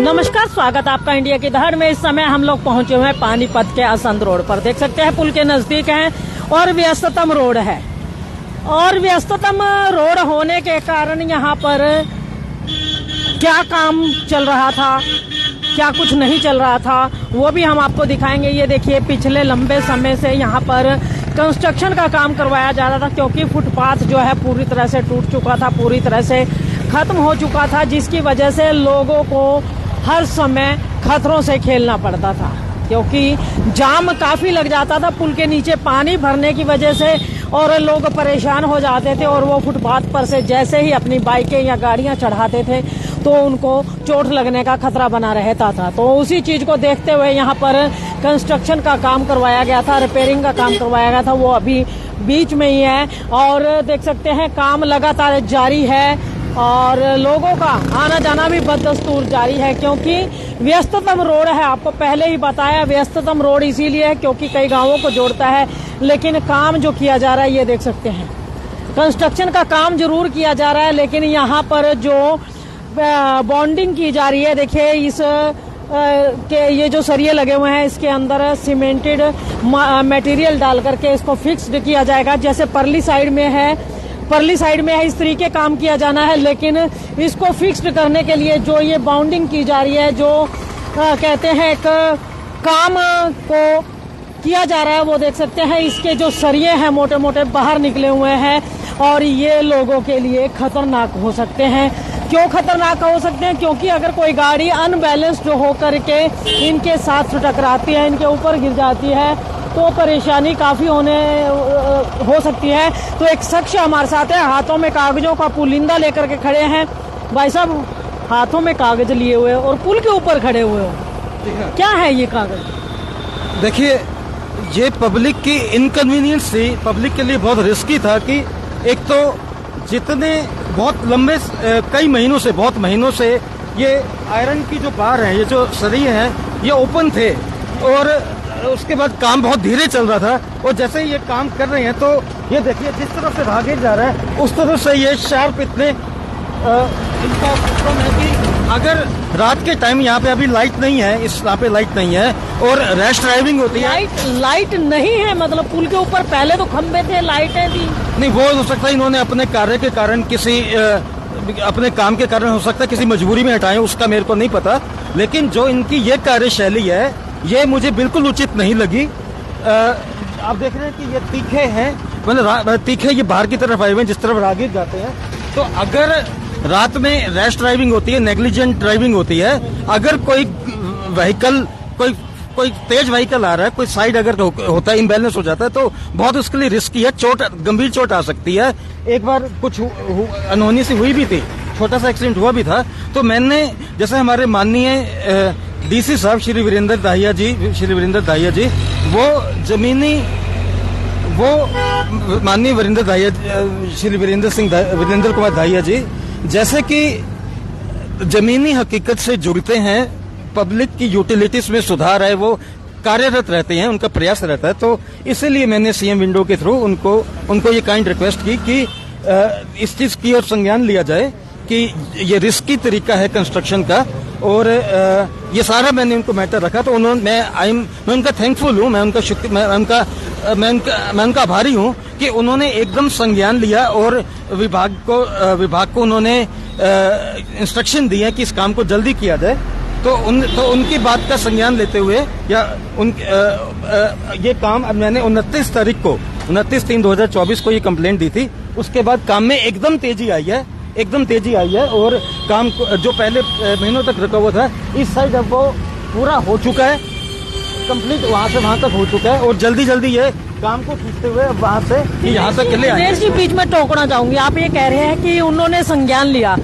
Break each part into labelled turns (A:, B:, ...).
A: नमस्कार, स्वागत आपका इंडिया की दहाड़ में। इस समय हम लोग पहुंचे हुए हैं पानीपत के असंध रोड पर। देख सकते हैं पुल के नजदीक हैं और व्यस्ततम रोड है। और व्यस्ततम रोड होने के कारण यहाँ पर क्या काम चल रहा था, क्या कुछ नहीं चल रहा था, वो भी हम आपको दिखाएंगे। ये देखिए, पिछले लंबे समय से यहाँ पर कंस्ट्रक्शन का काम करवाया जा रहा था, क्योंकि फुटपाथ जो है पूरी तरह से टूट चुका था, पूरी तरह से खत्म हो चुका था, जिसकी वजह से लोगों को हर समय खतरों से खेलना पड़ता था, क्योंकि जाम काफी लग जाता था पुल के नीचे पानी भरने की वजह से, और लोग परेशान हो जाते थे। और वो फुटपाथ पर से जैसे ही अपनी बाइकें या गाड़ियां चढ़ाते थे तो उनको चोट लगने का खतरा बना रहता था। तो उसी चीज को देखते हुए यहाँ पर कंस्ट्रक्शन का काम करवाया गया था, रिपेयरिंग का काम करवाया गया था। वो अभी बीच में ही है और देख सकते हैं काम लगातार जारी है और लोगों का आना जाना भी बदस्तूर जारी है, क्योंकि व्यस्ततम रोड है। आपको पहले ही बताया, व्यस्ततम रोड इसीलिए है क्योंकि कई गांवों को जोड़ता है। लेकिन काम जो किया जा रहा है, ये देख सकते हैं, कंस्ट्रक्शन का काम जरूर किया जा रहा है, लेकिन यहाँ पर जो बॉन्डिंग की जा रही है, देखिए इस के ये जो सरिये लगे हुए हैं, इसके अंदर सीमेंटेड मटेरियल डाल करके इसको फिक्स्ड किया जाएगा। जैसे परली साइड में है इस तरीके काम किया जाना है, लेकिन इसको फिक्स्ड करने के लिए जो ये बाउंडिंग की जा रही है, जो कहते हैं एक काम को किया जा रहा है, वो देख सकते हैं इसके जो सरिये हैं मोटे मोटे बाहर निकले हुए हैं और ये लोगों के लिए खतरनाक हो सकते हैं। क्यों खतरनाक हो सकते हैं? क्योंकि अगर कोई गाड़ी अनबैलेंस्ड होकर के इनके साथ टकराती है, इनके ऊपर गिर जाती है, तो परेशानी काफी हो सकती है। तो एक शख्स हमारे साथ है, हाथों में कागजों का पुलिंदा लेकर के खड़े हैं। भाई साहब, हाथों में कागज लिए हुए और पुल के ऊपर खड़े हुए हो, क्या है ये कागज?
B: देखिए, ये पब्लिक की इनकन्वीनियंस थी, पब्लिक के लिए बहुत रिस्की था कि एक तो जितने बहुत लंबे बहुत महीनों से ये आयरन की जो बार है, ये जो सरिये हैं, ये ओपन थे और उसके बाद काम बहुत धीरे चल रहा था। और जैसे ही ये काम कर रहे हैं तो ये देखिए जिस तरफ से भागे जा रहा है उस तरफ से ये शार्प इतने इनका प्रॉब्लम है कि अगर रात के टाइम यहाँ पे अभी लाइट नहीं है, इस यहाँ पे लाइट नहीं है और रैश ड्राइविंग होती है।
A: लाइट नहीं है मतलब पुल के ऊपर पहले तो खंबे थे, लाइटें थी
B: नहीं। वो हो सकता है इन्होंने अपने कार्य के कारण अपने काम के कारण हो सकता है किसी मजबूरी में हटाए, उसका मेरे को नहीं पता। लेकिन जो इनकी ये कार्यशैली है, ये मुझे बिल्कुल उचित नहीं लगी। आप देख रहे हैं कि ये तीखे हैं, मतलब तीखे ये बाहर की तरफ आए हुए हैं, जिस तरफ राहगीर जाते हैं। तो अगर रात में रैश ड्राइविंग होती है, नेग्लिजेंट ड्राइविंग होती है, अगर कोई व्हीकल कोई तेज व्हीकल आ रहा है, कोई साइड अगर होता है, इम्बैलेंस हो जाता है, तो बहुत उसके लिए रिस्की है, गंभीर चोट आ सकती है। एक बार कुछ अनहोनी सी हुई भी थी, छोटा सा एक्सीडेंट हुआ भी था। तो मैंने, जैसे हमारे माननीय डीसी साहब श्री वीरेंद्र दाहिया जी, माननीय वीरेंद्र कुमार दाहिया जी, जैसे कि जमीनी हकीकत से जुड़ते हैं, पब्लिक की यूटिलिटीज में सुधार है, वो कार्यरत रहते हैं, उनका प्रयास रहता है। तो इसीलिए मैंने सीएम विंडो के थ्रू उनको ये काइंड रिक्वेस्ट की कि इस चीज की और संज्ञान लिया जाए कि ये रिस्की तरीका है कंस्ट्रक्शन का। और ये सारा मैंने उनको मैटर रखा। तो मैं उनका थैंकफुल हूँ, मैं उनका आभारी हूँ कि उन्होंने एकदम संज्ञान लिया और विभाग को उन्होंने इंस्ट्रक्शन दिए कि इस काम को जल्दी किया जाए। तो उनकी बात का संज्ञान लेते हुए ये काम अब मैंने 29/3/2024 को ये कंप्लेंट दी थी। उसके बाद काम में एकदम तेजी आई है और काम जो पहले महीनों तक रुका हुआ था, इस साइड अब वो पूरा हो चुका है, कंप्लीट वहां से वहां तक हो चुका है। और जल्दी ये काम को खींचते हुए अब वहां से यहाँ तक के लिए आए।
A: जी, बीच में टोकना चाहूंगी। आप ये कह रहे हैं कि उन्होंने संज्ञान लिया,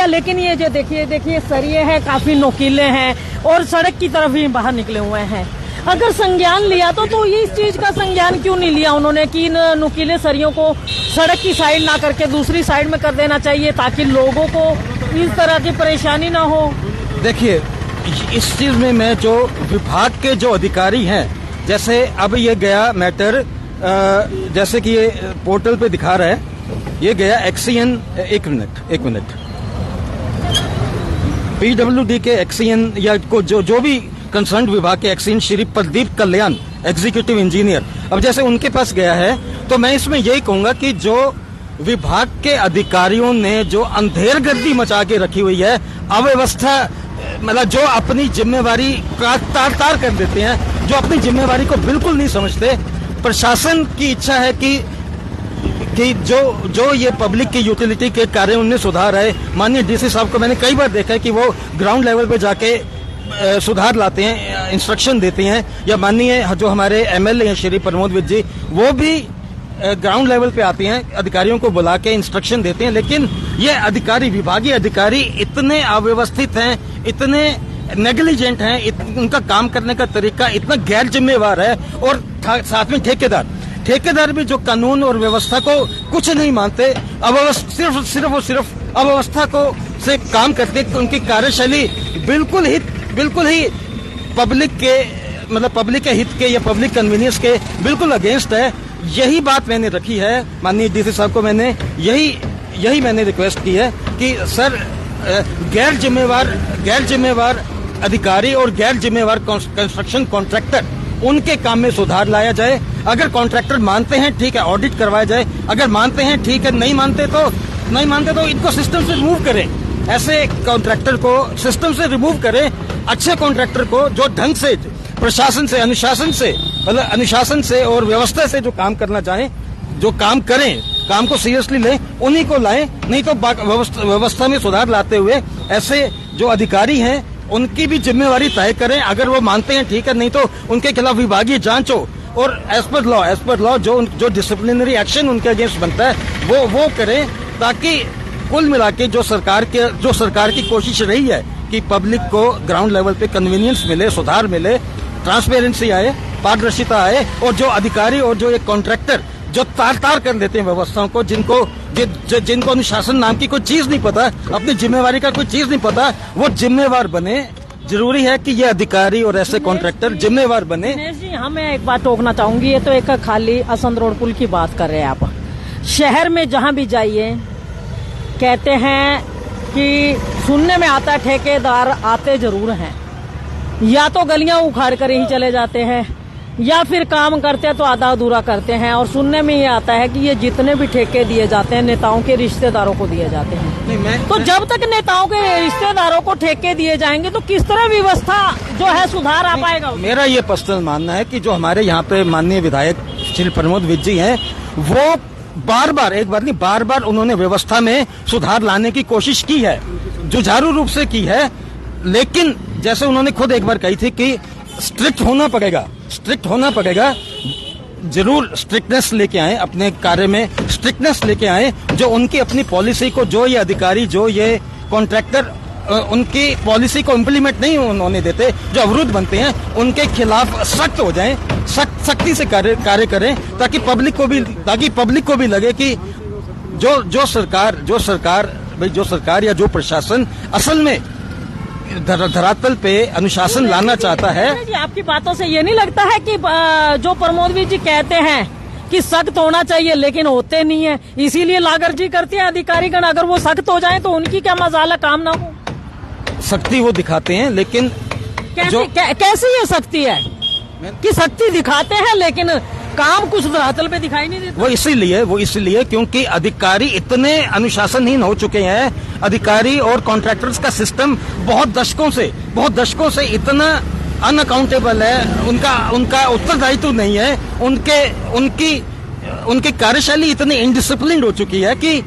A: लेकिन ये जो देखिए सरिये हैं, काफी नोकीले हैं और सड़क की तरफ ही बाहर निकले हुए हैं। अगर संज्ञान लिया तो ये इस चीज का संज्ञान क्यों नहीं लिया उन्होंने कि इन नुकीले सरियों को सड़क की साइड ना करके दूसरी साइड में कर देना चाहिए, ताकि लोगों को इस तरह की परेशानी ना हो?
B: देखिए, इस चीज में मैं जो विभाग के जो अधिकारी हैं, जैसे अब ये गया मैटर, जैसे कि ये पोर्टल पे दिखा रहा है, ये गया एक्सीएन। एक मिनट पीडब्ल्यूडी के एक्सीएन या को जो भी कंसर्न विभाग के एक्सीएन श्री प्रदीप कल्याण एग्जीक्यूटिव इंजीनियर, अब जैसे उनके पास गया है तो मैं इसमें यही कहूंगा कि जो विभाग के अधिकारियों ने जो अंधेरगर्दी मचा के रखी हुई है, अव्यवस्था, मतलब जो अपनी जिम्मेवारी तार कर देते हैं, जो अपनी जिम्मेवारी को बिल्कुल नहीं समझते। प्रशासन की इच्छा है कि जो ये पब्लिक की यूटिलिटी के कार्य उनमें सुधार है। माननीय डीसी साहब को मैंने कई बार देखा है कि वो ग्राउंड लेवल पे जाके सुधार लाते हैं, इंस्ट्रक्शन देते हैं, या माननीय जो हमारे एमएलए हैं श्री प्रमोद विज जी, वो भी ग्राउंड लेवल पे आते हैं, अधिकारियों को बुला के इंस्ट्रक्शन देते हैं। लेकिन ये अधिकारी, विभागीय अधिकारी इतने अव्यवस्थित हैं, इतने नेग्लिजेंट हैं, उनका काम करने का तरीका इतना गैर जिम्मेवार है। और साथ में ठेकेदार भी जो कानून और व्यवस्था को कुछ नहीं मानते, सिर्फ अव्यवस्था को से काम करते, तो उनकी कार्यशैली बिल्कुल ही पब्लिक के, मतलब पब्लिक के हित के या पब्लिक कन्वीनियंस के बिल्कुल अगेंस्ट है। यही बात मैंने रखी है माननीय डीसी साहब को, मैंने यही मैंने रिक्वेस्ट की है कि सर गैर जिम्मेवार अधिकारी और गैर जिम्मेवार कंस्ट्रक्शन कॉन्ट्रैक्टर, उनके काम में सुधार लाया जाए। अगर कॉन्ट्रैक्टर मानते हैं ठीक है, ऑडिट करवाया जाए, अगर मानते हैं ठीक है, नहीं मानते तो इनको सिस्टम से रिमूव करें। ऐसे कॉन्ट्रैक्टर को सिस्टम से रिमूव करें, अच्छे कॉन्ट्रैक्टर को जो ढंग से प्रशासन से, अनुशासन से और व्यवस्था से जो काम करना चाहें, जो काम करें, काम को सीरियसली लें, उन्हीं को लाएं। नहीं तो व्यवस्था में सुधार लाते हुए ऐसे जो अधिकारी हैं उनकी भी जिम्मेवारी तय करें। अगर वो मानते हैं ठीक है, नहीं तो उनके खिलाफ विभागीय जांच हो और एज पर लॉ जो डिसिप्लिनरी एक्शन उनके अगेंस्ट बनता है वो करें, ताकि कुल मिला के जो सरकार की कोशिश रही है कि पब्लिक को ग्राउंड लेवल पे कन्वीनियंस मिले, सुधार मिले, ट्रांसपेरेंसी आए, पारदर्शिता आए, और जो अधिकारी और जो एक कॉन्ट्रैक्टर जो तार कर देते हैं व्यवस्थाओं को, जिनको अनुशासन नाम की कोई चीज नहीं पता, अपनी जिम्मेवारी का कोई चीज नहीं पता, वो जिम्मेवार बने। जरूरी है कि ये अधिकारी और ऐसे कॉन्ट्रैक्टर जिम्मेवार बने।
A: दिनेश जी, हाँ, मैं एक बात टोकना चाहूंगी। ये तो एक खाली असंध रोड पुल की बात कर रहे हैं आप। शहर में जहां भी जाइए कहते हैं कि सुनने में आता है ठेकेदार आते जरूर हैं, या तो गलियां उखाड़ कर ही चले जाते हैं, या फिर काम करते हैं तो आधा अधूरा करते हैं। और सुनने में ये आता है कि ये जितने भी ठेके दिए जाते हैं नेताओं के रिश्तेदारों को दिए जाते हैं। तो जब तक नेताओं के रिश्तेदारों को ठेके दिए जाएंगे तो किस तरह व्यवस्था जो है सुधार आ पाएगा?
B: मेरा ये पर्सनल मानना है कि जो हमारे यहाँ पे माननीय विधायक श्री प्रमोद विज जी हैं, वो बार बार उन्होंने व्यवस्था में सुधार लाने की कोशिश की है, जुझारू रूप से की है। लेकिन जैसे उन्होंने खुद एक बार कही थी कि स्ट्रिक्ट होना पड़ेगा, जरूर स्ट्रिक्टनेस लेके आए, अपने कार्य में स्ट्रिक्टनेस लेके आए। जो उनकी अपनी पॉलिसी को, जो ये अधिकारी, जो ये कॉन्ट्रैक्टर उनकी पॉलिसी को इम्प्लीमेंट नहीं होने देते, जो अवरुद्ध बनते हैं, उनके खिलाफ सख्त हो जाएं, सख्ती से कार्य करें, ताकि पब्लिक को भी लगे कि जो सरकार या जो प्रशासन असल में धरातल पे अनुशासन लाना चाहता है।
A: जी, आपकी बातों से ये नहीं लगता है कि जो प्रमोद जी कहते हैं कि सख्त होना चाहिए, लेकिन होते नहीं है, इसीलिए लागर्जी करते हैं अधिकारीगण? अगर वो सख्त हो जाएं तो उनकी क्या मजाल, काम ना हो?
B: सख्ती वो दिखाते हैं, लेकिन
A: कैसी ये सख्ती है कि सख्ती दिखाते हैं लेकिन काम कुछ धरातल पे दिखाई नहीं देता?
B: वो इसीलिए क्योंकि अधिकारी इतने अनुशासनहीन हो चुके हैं। अधिकारी और कॉन्ट्रैक्टर्स का सिस्टम बहुत दशकों से इतना अनअकाउंटेबल है, उनका उत्तरदायित्व नहीं है, उनकी कार्यशैली इतनी इनडिसिप्लिन्ड हो चुकी है कि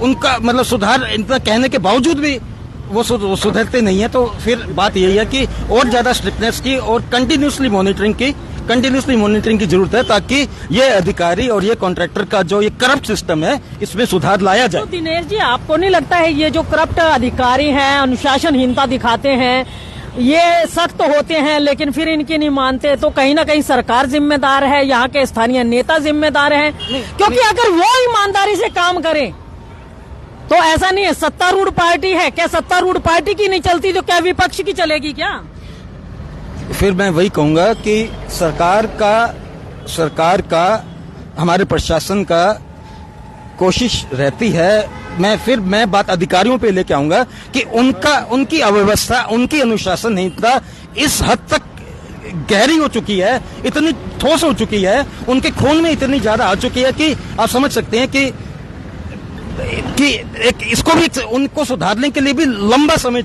B: उनका मतलब सुधार इतना कहने के बावजूद भी वो सुधरते नहीं है। तो फिर बात यही है कि और ज्यादा स्ट्रिक्टनेस की और कंटिन्यूसली मॉनिटरिंग की जरूरत है, ताकि ये अधिकारी और ये कॉन्ट्रैक्टर का जो ये करप्ट सिस्टम है, इसमें सुधार लाया जाए।
A: तो दिनेश जी, आपको नहीं लगता है ये जो करप्ट अधिकारी हैं, अनुशासनहीनता दिखाते हैं, ये सख्त होते हैं लेकिन फिर इनकी नहीं मानते, तो कहीं ना कहीं सरकार जिम्मेदार है, यहाँ के स्थानीय नेता जिम्मेदार हैं? क्योंकि अगर वो ईमानदारी से काम करें तो ऐसा नहीं है सत्तारूढ़ पार्टी है, क्या सत्तारूढ़ पार्टी की नहीं चलती तो क्या विपक्ष की चलेगी क्या?
B: फिर मैं वही कहूंगा कि सरकार का हमारे प्रशासन का कोशिश रहती है मैं बात अधिकारियों पे लेके आऊंगा कि उनकी अव्यवस्था, उनकी अनुशासनहीनता इस हद तक गहरी हो चुकी है, इतनी ठोस हो चुकी है, उनके खून में इतनी ज्यादा आ चुकी है कि आप समझ सकते हैं कि इसको भी उनको सुधारने के लिए भी लंबा समय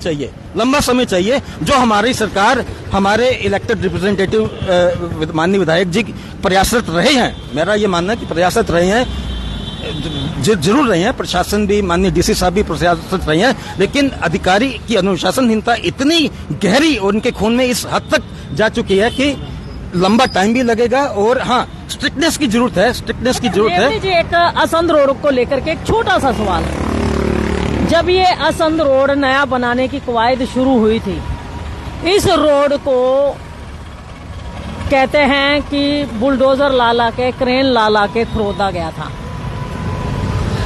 B: चाहिए। जो हमारी सरकार, हमारे इलेक्टेड रिप्रेजेंटेटिव माननीय विधायक जी प्रयासरत रहे हैं, मेरा ये मानना है कि प्रयासरत रहे हैं, जरूर रहे हैं, प्रशासन भी, माननीय डीसी साहब भी प्रयासरत रहे हैं, लेकिन अधिकारी की अनुशासनहीनता इतनी गहरी और उनके खून में इस हद तक जा चुकी है कि लंबा टाइम भी लगेगा। और हाँ, स्ट्रिक्टनेस की जरूरत है।
A: जी, एक असंध रोड को लेकर के एक छोटा सा सवाल। जब ये असंध रोड नया बनाने की कवायद शुरू हुई थी, इस रोड को कहते हैं कि बुलडोजर ला के, क्रेन ला के खोदा गया था,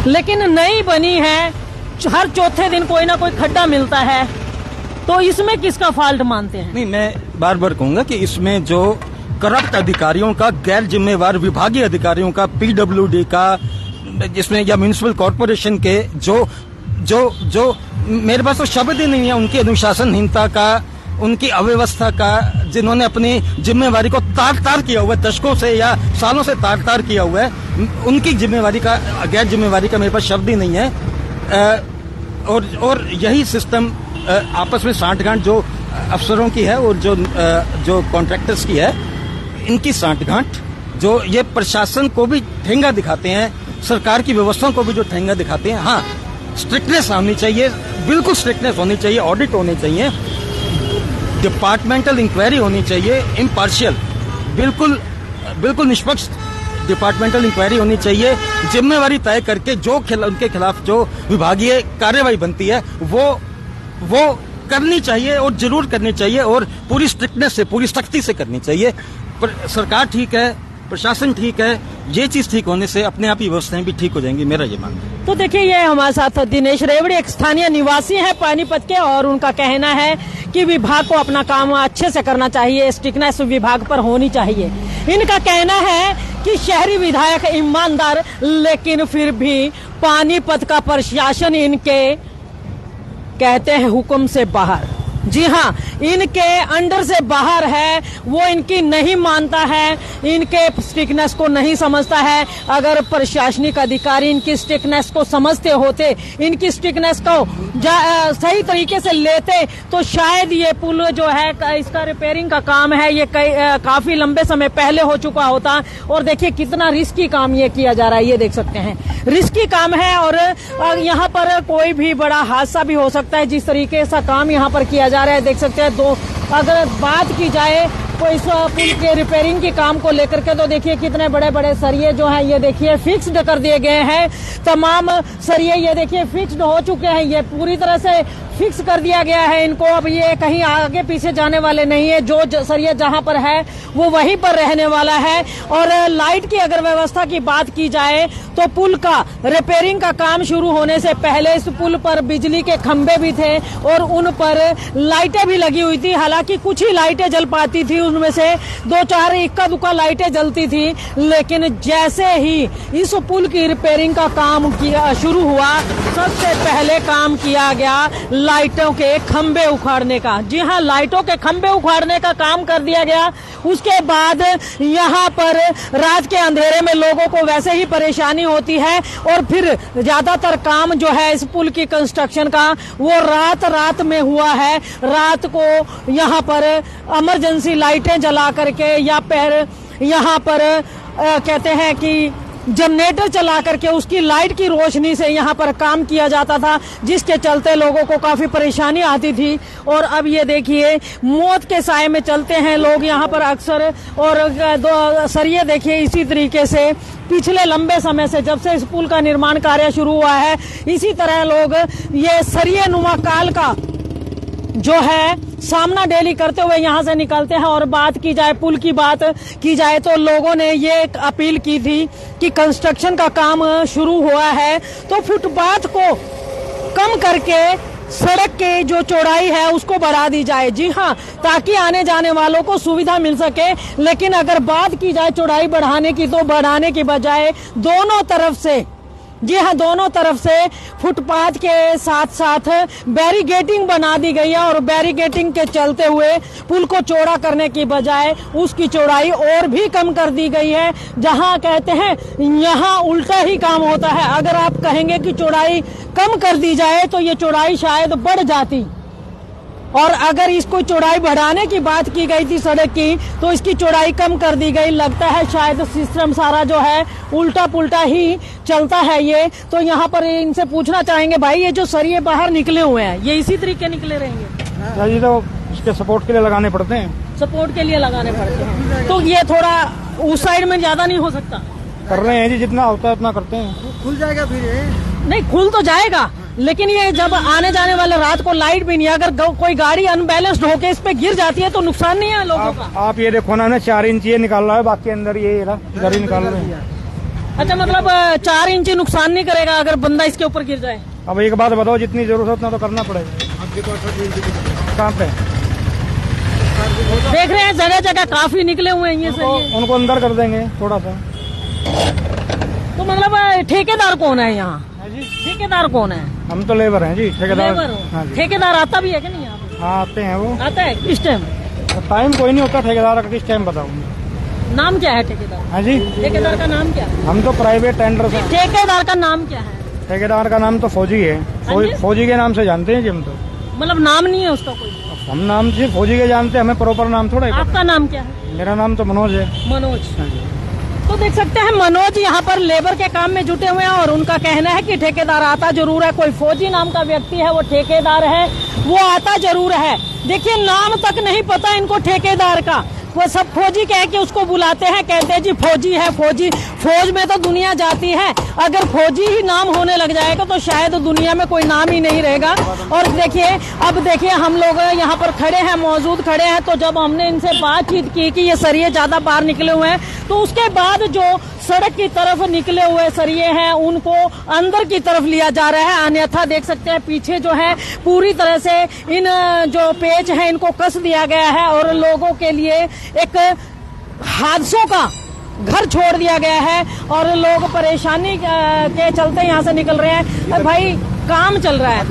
A: लेकिन नई बनी है, हर चौथे दिन कोई ना कोई खड्डा मिलता है, तो इसमें किसका फॉल्ट मानते हैं?
B: नहीं, मैं बार बार कहूंगा कि इसमें जो करप्ट अधिकारियों का, गैर जिम्मेवार विभागीय अधिकारियों का, पीडब्ल्यूडी का, जिसमें या म्युनिसिपल कॉर्पोरेशन के जो मेरे पास तो शब्द ही नहीं है, उनकी अनुशासनहीनता का, उनकी अव्यवस्था का, जिन्होंने अपनी जिम्मेवारी को तार किया हुआ है, दशकों से या सालों से तार किया हुआ है, उनकी जिम्मेवारी का, गैर जिम्मेवारी का मेरे पास शब्द ही नहीं है। और यही सिस्टम आपस में साठगांठ जो अफसरों की है और जो कॉन्ट्रैक्टर्स की है, इनकी साठगांठ, जो ये प्रशासन को भी ठेंगा दिखाते हैं, सरकार की व्यवस्थाओं को भी जो ठेंगा दिखाते हैं। हाँ, स्ट्रिक्टनेस होनी चाहिए, बिल्कुल स्ट्रिक्टनेस होनी चाहिए, ऑडिट होने चाहिए, डिपार्टमेंटल इंक्वायरी होनी चाहिए, इम्पार्शियल, बिल्कुल निष्पक्ष डिपार्टमेंटल इंक्वायरी होनी चाहिए, जिम्मेवारी तय करके जो उनके खिलाफ जो विभागीय कार्यवाही बनती है वो करनी चाहिए और जरूर करनी चाहिए, और पूरी स्ट्रिक्टनेस से, पूरी सख्ती से करनी चाहिए। सरकार ठीक है, प्रशासन ठीक है, ये चीज ठीक होने से अपने आप ही व्यवस्थाएं भी ठीक हो जाएंगी, मेरा ये मानना है।
A: तो देखिए, ये हमारे साथ दिनेश रेवड़ी, एक स्थानीय निवासी हैं पानीपत के, और उनका कहना है कि विभाग को अपना काम अच्छे से करना चाहिए, स्ट्रिक्टनेस विभाग पर होनी चाहिए। इनका कहना है कि शहरी विधायक ईमानदार, लेकिन फिर भी पानीपत का प्रशासन इनके कहते हैं हुक्म से बाहर। जी हाँ, इनके अंडर से बाहर है, वो इनकी नहीं मानता है, इनके स्ट्रिक्टनेस को नहीं समझता है। अगर प्रशासनिक अधिकारी इनकी स्ट्रिक्टनेस को समझते होते, इनकी स्ट्रिक्टनेस को सही तरीके से लेते, तो शायद ये पुल जो है, इसका रिपेयरिंग का काम है, ये काफी लंबे समय पहले हो चुका होता। और देखिए कितना रिस्की काम ये किया जा रहा है, ये देख सकते हैं, रिस्की काम है, और यहाँ पर कोई भी बड़ा हादसा भी हो सकता है, जिस तरीके से काम यहाँ पर किया जा रहा है। देख सकते हैं, अगर बात की जाए तो इस पुल के रिपेयरिंग के काम को लेकर के, तो देखिए कितने बड़े बड़े सरिये जो हैं, ये देखिए फिक्स्ड कर दिए गए हैं। तमाम सरिये ये देखिए फिक्स्ड हो चुके हैं, ये पूरी तरह से फिक्स कर दिया गया है इनको। अब ये कहीं आगे पीछे जाने वाले नहीं है, जो सरिया जहां पर है वो वहीं पर रहने वाला है। और लाइट की अगर व्यवस्था की बात की जाए तो पुल का रिपेयरिंग का काम शुरू होने से पहले इस पुल पर बिजली के खंभे भी थे और उन पर लाइटें भी लगी हुई थी। हालांकि कुछ ही लाइटें जल पाती थी, उनमें से 2-4 इक्का दुक्का लाइटें जलती थी। लेकिन जैसे ही इस पुल की रिपेयरिंग का काम शुरू हुआ, सबसे पहले काम किया गया लाइटों के खंभे उखाड़ने का। जी हाँ, लाइटों के खंभे उखाड़ने का काम कर दिया गया। उसके बाद यहाँ पर रात के अंधेरे में लोगों को वैसे ही परेशानी होती है, और फिर ज्यादातर काम जो है इस पुल की कंस्ट्रक्शन का वो रात में हुआ है। रात को यहाँ पर इमरजेंसी लाइटें जला करके या फिर यहाँ पर कहते हैं कि जनरेटर चला करके उसकी लाइट की रोशनी से यहाँ पर काम किया जाता था, जिसके चलते लोगों को काफी परेशानी आती थी। और अब ये देखिए मौत के साए में चलते हैं लोग यहाँ पर अक्सर। और सरिये देखिए इसी तरीके से पिछले लंबे समय से, जब से इस पुल का निर्माण कार्य शुरू हुआ है, इसी तरह लोग ये सरिये नुमा काल का जो है सामना डेली करते हुए यहाँ से निकलते हैं। और बात की जाए, पुल की बात की जाए, तो लोगों ने ये अपील की थी कि कंस्ट्रक्शन का काम शुरू हुआ है तो फुटपाथ को कम करके सड़क के जो चौड़ाई है उसको बढ़ा दी जाए। जी हाँ, ताकि आने जाने वालों को सुविधा मिल सके। लेकिन अगर बात की जाए चौड़ाई बढ़ाने की, तो बढ़ाने की बजाय दोनों तरफ से जी हाँ, दोनों तरफ से फुटपाथ के साथ साथ बैरिगेटिंग बना दी गई है और बैरिगेटिंग के चलते हुए पुल को चौड़ा करने की बजाय उसकी चौड़ाई और भी कम कर दी गई है। जहां कहते हैं यहाँ उल्टा ही काम होता है। अगर आप कहेंगे कि चौड़ाई कम कर दी जाए तो ये चौड़ाई शायद बढ़ जाती, और अगर इसको चौड़ाई बढ़ाने की बात की गई थी सड़क की तो इसकी चौड़ाई कम कर दी गई। लगता है शायद सिस्टम सारा जो है उल्टा पुल्टा ही चलता है ये। तो यहाँ पर इनसे पूछना चाहेंगे, भाई ये जो सरिये बाहर निकले हुए हैं ये इसी तरीके निकले रहेंगे?
C: ये तो इसके सपोर्ट के लिए लगाने पड़ते हैं।
A: सपोर्ट के लिए लगाने पड़ते हैं, तो ये थोड़ा उस साइड में ज्यादा नहीं हो सकता?
C: कर रहे हैं जी, जितना होता है उतना करते हैं।
D: खुल जाएगा फिर ये?
A: नहीं, खुल तो जाएगा, लेकिन ये जब आने जाने वाले रात को लाइट भी नहीं, अगर कोई गाड़ी अनबैलेंस्ड होके इस पे गिर जाती है तो नुकसान नहीं है लोगों का?
C: आप ये देखो ना, 4 इंच ये निकाल रहा है, बाकी अंदर ये इधर ही निकाल रहे हैं।
A: अच्छा, मतलब 4 इंच नुकसान नहीं करेगा अगर बंदा इसके ऊपर गिर जाए?
C: अब एक बात बताओ, जितनी जरूरत है उतना तो करना पड़ेगा। कहाँ पे
A: देख रहे हैं जगह जगह काफी निकले हुए हैं ये सरिये।
C: उनको अंदर कर देंगे थोड़ा सा।
A: तो मतलब ठेकेदार कौन है यहाँ? ठेकेदार कौन है?
C: हम तो लेबर हैं जी, ठेकेदार।
A: लेबर हो?
C: हाँ जी।
A: ठेकेदार आता भी है कि नहीं यहाँ पे?
C: हाँ, आते हैं वो।
A: आता है? किस टाइम?
C: टाइम कोई नहीं होता ठेकेदार का, किस टाइम बताऊँ?
A: नाम क्या है ठेकेदार?
C: हाँ जी,
A: ठेकेदार का नाम क्या है?
C: हम तो प्राइवेट टेंडर से।
A: ठेकेदार का नाम क्या है?
C: ठेकेदार का नाम तो फौजी है।
A: हाँ जी?
C: फौजी के नाम से जानते हैं जी हम तो।
A: मतलब नाम नहीं है उसका कोई?
C: हम नाम सिर्फ फौजी के जानते हैं, हमें प्रॉपर नाम थोड़ा ही पता।
A: आपका नाम क्या है?
C: मेरा नाम तो मनोज है।
A: मनोज।
C: हाँ जी।
A: तो देख सकते हैं मनोज यहाँ पर लेबर के काम में जुटे हुए हैं और उनका कहना है कि ठेकेदार आता जरूर है। कोई फौजी नाम का व्यक्ति है, वो ठेकेदार है, वो आता जरूर है। देखिए, नाम तक नहीं पता इनको ठेकेदार का। वो सब फौजी कह के उसको बुलाते हैं, कहते हैं जी फौजी है, फौजी। फौज में तो दुनिया जाती है, अगर फौजी ही नाम होने लग जाएगा तो शायद दुनिया में कोई नाम ही नहीं रहेगा। और देखिए, अब देखिए हम लोग यहाँ पर खड़े हैं, मौजूद खड़े हैं, तो जब हमने इनसे बातचीत की कि ये सरिये ज्यादा बाहर निकले हुए हैं, तो उसके बाद जो सड़क की तरफ निकले हुए सरिये हैं उनको अंदर की तरफ लिया जा रहा है। अन्यथा देख सकते हैं पीछे जो है पूरी तरह से इन जो पेच है इनको कस दिया गया है और लोगों के लिए एक हादसों का घर छोड़ दिया गया है और लोग परेशानी के चलते यहाँ से निकल रहे हैं। भाई, काम चल रहा है,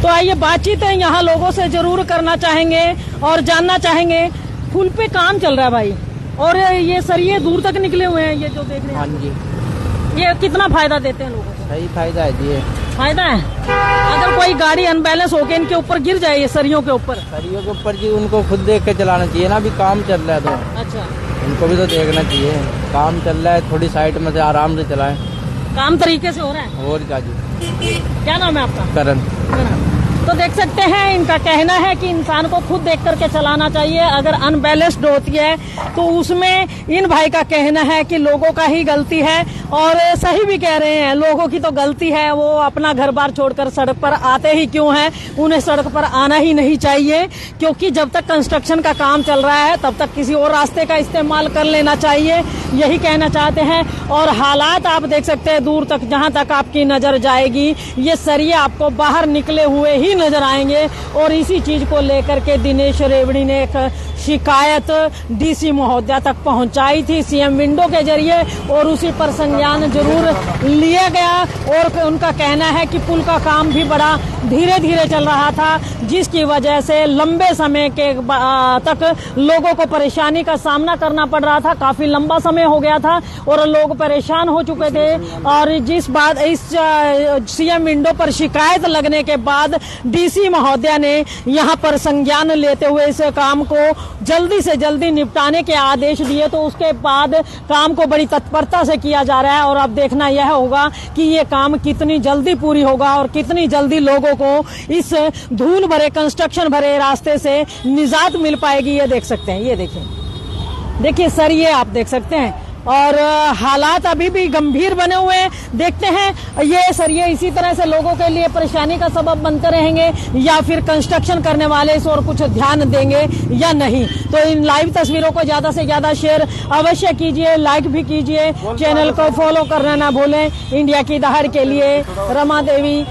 A: तो आइए बातचीत है यहाँ लोगों से जरूर करना चाहेंगे और जानना चाहेंगे। पुल पे काम चल रहा है भाई, और ये सरिये दूर तक निकले हुए हैं, ये जो देख रहे हैं।
D: हाँ जी।
A: ये कितना फायदा देते हैं लोगों को?
D: सही फायदा है जी।
A: फायदा है। अगर कोई गाड़ी अनबैलेंस होके इनके ऊपर गिर जाए, ये सरियों के ऊपर,
D: सरियों के ऊपर जी, उनको खुद देख के चलाना चाहिए ना। अभी काम चल रहा है तो
A: अच्छा,
D: उनको भी तो देखना चाहिए। काम चल रहा है, थोड़ी साइड में से आराम से चलाएं।
A: काम तरीके से हो रहा है।
D: और क्या जी।
A: क्या नाम है आपका?
D: करण।
A: तो देख सकते हैं इनका कहना है कि इंसान को खुद देख करके चलाना चाहिए। अगर अनबैलेंस्ड होती है तो उसमें इन भाई का कहना है कि लोगों का ही गलती है, और सही भी कह रहे हैं, लोगों की तो गलती है। वो अपना घर बार छोड़कर सड़क पर आते ही क्यों हैं? उन्हें सड़क पर आना ही नहीं चाहिए, क्योंकि जब तक कंस्ट्रक्शन का काम चल रहा है तब तक किसी और रास्ते का इस्तेमाल कर लेना चाहिए, यही कहना चाहते हैं। और हालात आप देख सकते हैं, दूर तक जहां तक आपकी नजर जाएगी ये सरिये आपको बाहर निकले हुए ही नजर आएंगे। और इसी चीज को लेकर के दिनेश रेवड़ी ने एक शिकायत डीसी महोदया तक पहुंचाई थी सीएम विंडो के जरिए, और उसी पर संज्ञान जरूर लिया गया। और उनका कहना है कि पुल का काम भी बड़ा धीरे धीरे चल रहा था, जिसकी वजह से लंबे समय के तक लोगों को परेशानी का सामना करना पड़ रहा था। काफी लंबा समय हो गया था और लोग परेशान हो चुके थे। और जिस बात इस सीएम विंडो पर शिकायत लगने के बाद डीसी महोदया ने यहां पर संज्ञान लेते हुए इस काम को जल्दी से जल्दी निपटाने के आदेश दिए। तो उसके बाद काम को बड़ी तत्परता से किया जा रहा है, और अब देखना यह होगा कि ये काम कितनी जल्दी पूरी होगा और कितनी जल्दी लोगों को इस धूल भरे कंस्ट्रक्शन भरे रास्ते से निजात मिल पाएगी। ये देख सकते हैं, ये देखिए सर, ये आप देख सकते हैं, और हालात अभी भी गंभीर बने हुए हैं। देखते हैं ये सरिये इसी तरह से लोगों के लिए परेशानी का सबब बनते रहेंगे या फिर कंस्ट्रक्शन करने वाले इस और कुछ ध्यान देंगे या नहीं। तो इन लाइव तस्वीरों को ज्यादा से ज्यादा शेयर अवश्य कीजिए, लाइक भी कीजिए, चैनल को फॉलो करना ना भूलें। इंडिया की दहाड़ के लिए रमा देवी,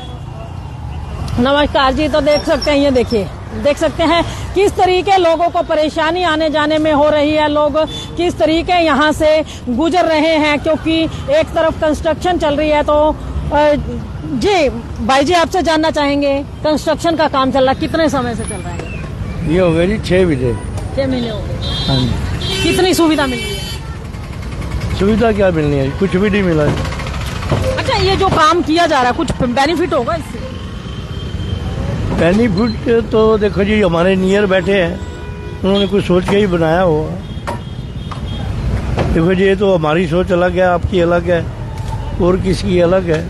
A: नमस्कार जी। तो देख सकते हैं, ये देखिए देख सकते हैं किस तरीके लोगों को परेशानी आने जाने में हो रही है, लोग किस तरीके यहाँ से गुजर रहे हैं, क्योंकि एक तरफ कंस्ट्रक्शन चल रही है। तो जी भाई जी, आपसे जानना चाहेंगे, कंस्ट्रक्शन का काम चल रहा है, कितने समय से चल रहा है?
C: ये हो गया जी 6 बजे।
A: 6 महीने हो गए।
C: हाँ जी।
A: कितनी सुविधा मिल रही है?
C: सुविधा क्या मिलनी है, कुछ भी नहीं मिला है।
A: अच्छा, ये जो काम किया जा रहा है, कुछ बेनिफिट होगा इससे?
C: बेनिफिट तो देखो जी, हमारे नियर बैठे हैं, उन्होंने कुछ सोच के ही बनाया होगा। देखो जी, ये तो हमारी सोच अलग है, आपकी अलग है, और किसी अलग है।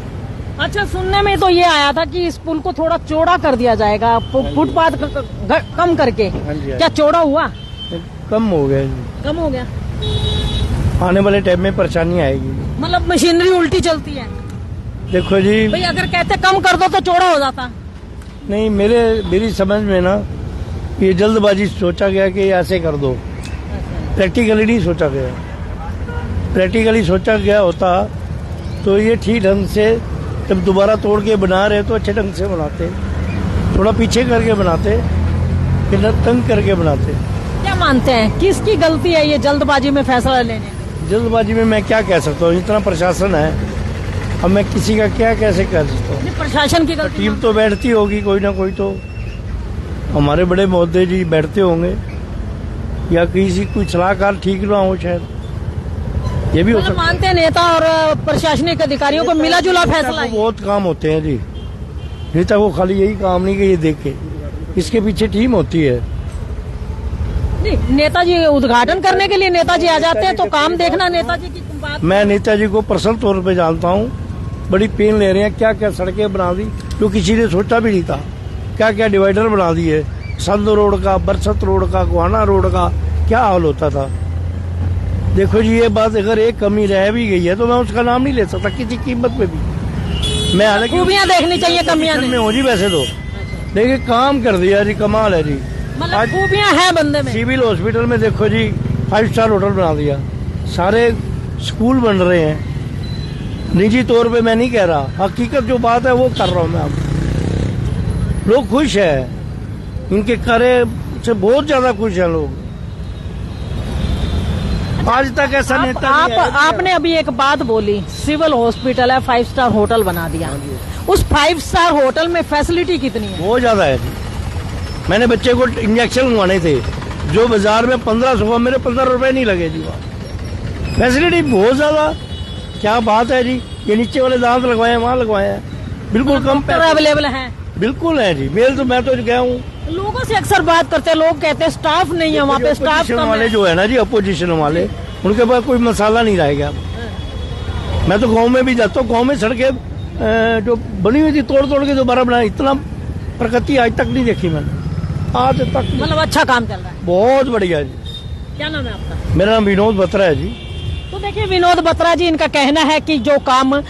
A: अच्छा, सुनने में तो ये आया था कि इस पुल को थोड़ा चौड़ा कर दिया जाएगा, फुटपाथ कम करके।
C: हाँ जी, हाँ।
A: क्या चौड़ा हुआ?
C: कम हो गया जी।
A: कम हो गया।
C: आने वाले टाइम में परेशानी आएगी।
A: मतलब मशीनरी उल्टी चलती है।
C: देखो जी,
A: भाई अगर कहते कम कर दो तो चौड़ा हो जाता।
C: नहीं, मेरी समझ में ना, ये जल्दबाजी सोचा गया कि ऐसे कर दो, प्रैक्टिकली नहीं सोचा गया। प्रैक्टिकली सोचा गया होता तो ये ठीक ढंग से जब दोबारा तोड़ के बना रहे तो अच्छे ढंग से बनाते, थोड़ा पीछे करके बनाते, कि न तंग करके बनाते।
A: क्या मानते हैं किसकी गलती है ये जल्दबाजी में फैसला लेने?
C: जल्दबाजी में मैं क्या कह सकता हूँ, इतना प्रशासन है, अब मैं किसी का क्या कैसे कह सकता हूँ।
A: प्रशासन की गलती।
C: टीम तो बैठती होगी कोई ना कोई, तो हमारे बड़े महोदय जी बैठते होंगे, या किसी कोई सलाहकार ठीक ना हो, शायद ये भी हो सकता है।
A: मानते हैं नेता और प्रशासनिक अधिकारियों को मिला जुला फैसला है।
C: बहुत काम होते हैं जी, नेता को खाली यही काम नहीं कि ये देखे, इसके पीछे टीम होती है।
A: नहीं, नेताजी उद्घाटन करने के लिए नेताजी आ जाते हैं, तो काम देखना नेताजी की बात।
C: मैं नेताजी को पर्सनल तौर पे जानता हूँ, बड़ी पेन ले रहे हैं, क्या क्या सड़कें बना दी जो किसी ने सोचा भी नहीं था, क्या क्या डिवाइडर बना दिए, संद रोड का, बरसत रोड का, गोहाना रोड का क्या हाल होता था। देखो जी, ये बात अगर एक कमी रह भी गई है तो मैं उसका नाम नहीं ले सकता किसी कीमत पे भी। मैं हालांकि
A: खूबियां देखनी चाहिए, कमियां
C: में
A: नहीं।
C: हो जी वैसे तो, देखिए काम कर दिया जी, कमाल है जी।
A: मतलब खूबियां हैं बंदे में।
C: सिविल हॉस्पिटल में देखो जी 5 स्टार होटल बना दिया, सारे स्कूल बन रहे हैं। निजी तौर पे मैं नहीं कह रहा, हकीकत जो बात है वो कर रहा हूँ मैं। अब लोग खुश है, इनके कार्य से बहुत ज्यादा खुश है लोग। आज तक ऐसा नेता नहीं है।
A: आपने अभी एक बात बोली, सिविल हॉस्पिटल है, 5 स्टार होटल बना दिया। उस 5 स्टार होटल में फैसिलिटी कितनी है?
C: बहुत ज्यादा है। मैंने बच्चे को इंजेक्शन लगवाने थे, जो बाजार में 1500 का, मेरे 15 रुपए नहीं लगे जी। वहाँ फैसिलिटी बहुत ज्यादा, क्या बात है जी। ये नीचे वाले दांत लगवाए हैं, वहाँ लगवाए हैं, बिल्कुल कम पैसे
A: अवेलेबल है।
C: बिल्कुल है जी। मैं तो गया हूँ,
A: लोगों से अक्सर बात करते हैं, लोग कहते हैं स्टाफ नहीं है वहाँ पे, स्टाफ कम
C: वाले
A: है।
C: जो है ना जी, अपोजिशन वाले, उनके पास कोई मसाला नहीं रहेगा। मैं तो गांव में भी जाता हूँ, गांव में सड़कें जो बनी हुई थी तोड़ तोड़ के दोबारा बनाई, इतना प्रगति आज तक नहीं देखी मैंने, आज तक।
A: मतलब अच्छा काम चल रहा है,
C: बहुत बढ़िया जी।
A: क्या नाम है आपका?
C: मेरा नाम विनोद बत्रा है जी।
A: तो देखिए, विनोद बत्रा जी, इनका कहना है कि जो काम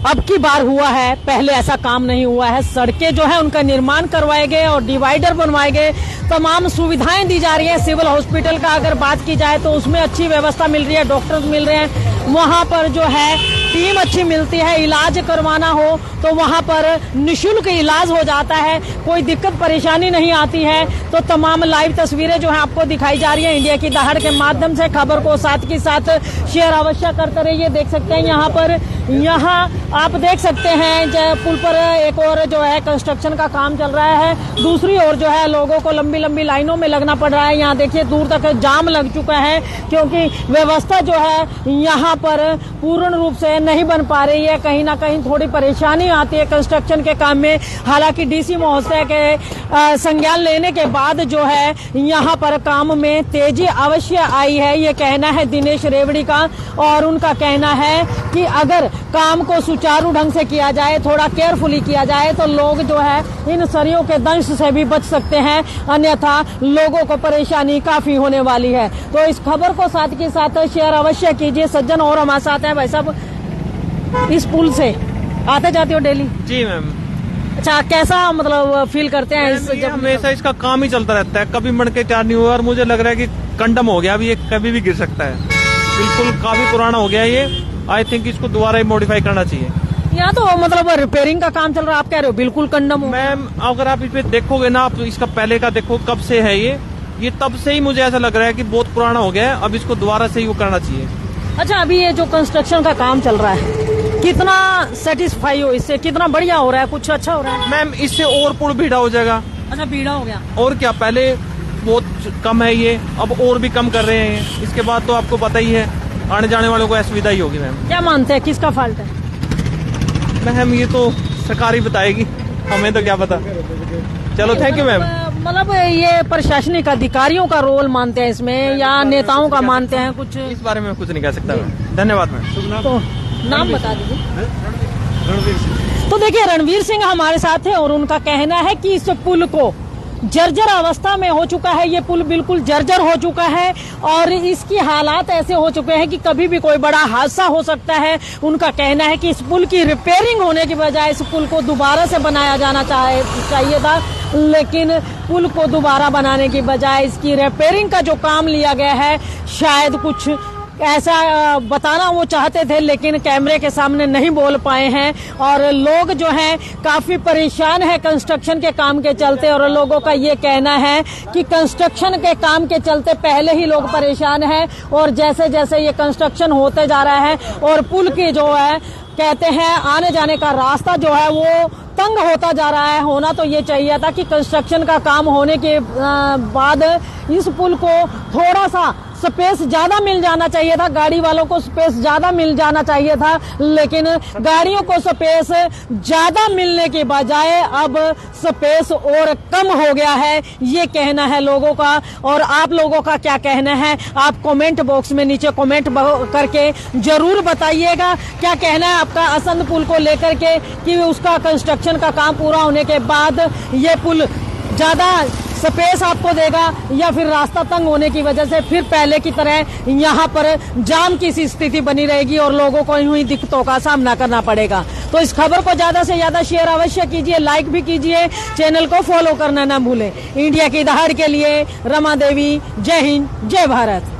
A: अब की बार हुआ है, पहले ऐसा काम नहीं हुआ है। सड़कें जो है उनका निर्माण करवाए गए और डिवाइडर बनवाए गए, तमाम सुविधाएं दी जा रही है। सिविल हॉस्पिटल का अगर बात की जाए तो उसमें अच्छी व्यवस्था मिल रही है, डॉक्टर्स मिल रहे हैं, वहाँ पर जो है टीम अच्छी मिलती है। इलाज करवाना हो तो वहाँ पर निःशुल्क इलाज हो जाता है, कोई दिक्कत परेशानी नहीं आती है। तो तमाम लाइव तस्वीरें जो है आपको दिखाई जा रही है इंडिया की दहाड़ के माध्यम से। खबर को साथ के साथ शेयर अवश्य करते रहिए। देख सकते हैं यहाँ आप देख सकते हैं पुल पर एक और जो है कंस्ट्रक्शन का काम चल रहा है, दूसरी ओर जो है लोगों को लंबी लंबी लाइनों में लगना पड़ रहा है। यहाँ देखिए दूर तक जाम लग चुका है, क्योंकि व्यवस्था जो है यहाँ पर पूर्ण रूप से नहीं बन पा रही है। कहीं ना कहीं थोड़ी परेशानी आती है कंस्ट्रक्शन के काम में। हालांकि डीसी महोदय के संज्ञान लेने के बाद जो है यहाँ पर काम में तेजी अवश्य आई है, ये कहना है दिनेश रेवड़ी का। और उनका कहना है कि अगर काम को सुचारू ढंग से किया जाए, थोड़ा केयरफुली किया जाए, तो लोग जो है इन सरियों के दंश से भी बच सकते हैं, अन्यथा लोगों को परेशानी काफी होने वाली है। तो इस खबर को साथ के साथ शेयर अवश्य कीजिए। सज्जन और हमारे साथ हैं भाई साहब, इस पुल से आते जाते हो डेली?
E: जी मैम।
A: अच्छा, कैसा मतलब फील करते हैं इस
E: ये हमेशा इसका काम ही चलता रहता है, कभी मण के चार नहीं हुआ, और मुझे लग रहा है कि कंडम हो गया, अभी ये कभी भी गिर सकता है। बिल्कुल काफी पुराना हो गया ये। आई थिंक इसको दोबारा ही मॉडिफाई करना चाहिए।
A: यहाँ तो मतलब रिपेयरिंग का काम चल रहा है, आप कह रहे हो बिल्कुल कंडम हो।
E: मैम अगर आप इस पे देखोगे ना, आप इसका पहले का देखो कब से है ये तब से ही मुझे ऐसा लग रहा है कि बहुत पुराना हो गया है। अब इसको दोबारा से ही वो करना चाहिए।
A: अच्छा, अभी ये जो कंस्ट्रक्शन का काम चल रहा है, कितना सेटिस्फाई हो इससे, कितना बढ़िया हो रहा है, कुछ अच्छा हो रहा है?
E: मैम इससे और पुल भीड़ा हो जाएगा।
A: अच्छा, बीड़ा हो गया।
E: और क्या, पहले बहुत कम है ये, अब और भी कम कर रहे हैं। इसके बाद तो आपको पता ही है आने जाने वालों को असुविधा ही होगी। मैम
A: क्या मानते हैं किसका फॉल्ट है?
E: मैम ये तो सरकार ही बताएगी, हमें तो क्या पता। चलो थैंक यू मैम।
A: मतलब ये प्रशासनिक अधिकारियों का रोल मानते हैं इसमें, या नेताओं का मानते हैं कुछ?
E: इस बारे में कुछ नहीं कह सकता मैं। धन्यवाद मैम।
A: तो नाम बता दीजिए। तो देखिए, रणवीर सिंह हमारे साथ है और उनका कहना है कि इस पुल को जर्जर अवस्था में हो चुका है, ये पुल बिल्कुल जर्जर हो चुका है और इसकी हालात ऐसे हो चुके हैं कि कभी भी कोई बड़ा हादसा हो सकता है। उनका कहना है कि इस पुल की रिपेयरिंग होने की बजाय इस पुल को दोबारा से बनाया जाना चाहिए था, लेकिन पुल को दोबारा बनाने की बजाय इसकी रिपेयरिंग का जो काम लिया गया है, शायद कुछ ऐसा बताना वो चाहते थे लेकिन कैमरे के सामने नहीं बोल पाए हैं। और लोग जो हैं काफी परेशान है कंस्ट्रक्शन के काम के चलते, और लोगों का ये कहना है कि कंस्ट्रक्शन के काम के चलते पहले ही लोग परेशान हैं और जैसे जैसे ये कंस्ट्रक्शन होते जा रहा है और पुल की जो है कहते हैं आने जाने का रास्ता जो है वो तंग होता जा रहा है। होना तो ये चाहिए था कि कंस्ट्रक्शन का काम होने के बाद इस पुल को थोड़ा सा स्पेस ज्यादा मिल जाना चाहिए था, गाड़ी वालों को स्पेस ज्यादा मिल जाना चाहिए था, लेकिन गाड़ियों को स्पेस ज्यादा मिलने के बजाय अब स्पेस और कम हो गया है, ये कहना है लोगों का। और आप लोगों का क्या कहना है, आप कमेंट बॉक्स में नीचे कमेंट करके जरूर बताइएगा। क्या कहना है आपका असंध पुल को लेकर के कि उसका कंस्ट्रक्शन का काम पूरा होने के बाद ये पुल ज्यादा स्पेस आपको देगा या फिर रास्ता तंग होने की वजह से फिर पहले की तरह यहाँ पर जाम की सी स्थिति बनी रहेगी और लोगों को यूं ही दिक्कतों का सामना करना पड़ेगा। तो इस खबर को ज्यादा से ज्यादा शेयर अवश्य कीजिए, लाइक भी कीजिए, चैनल को फॉलो करना ना भूलें। इंडिया की दहाड़ के लिए रमा देवी, जय हिंद, जय भारत।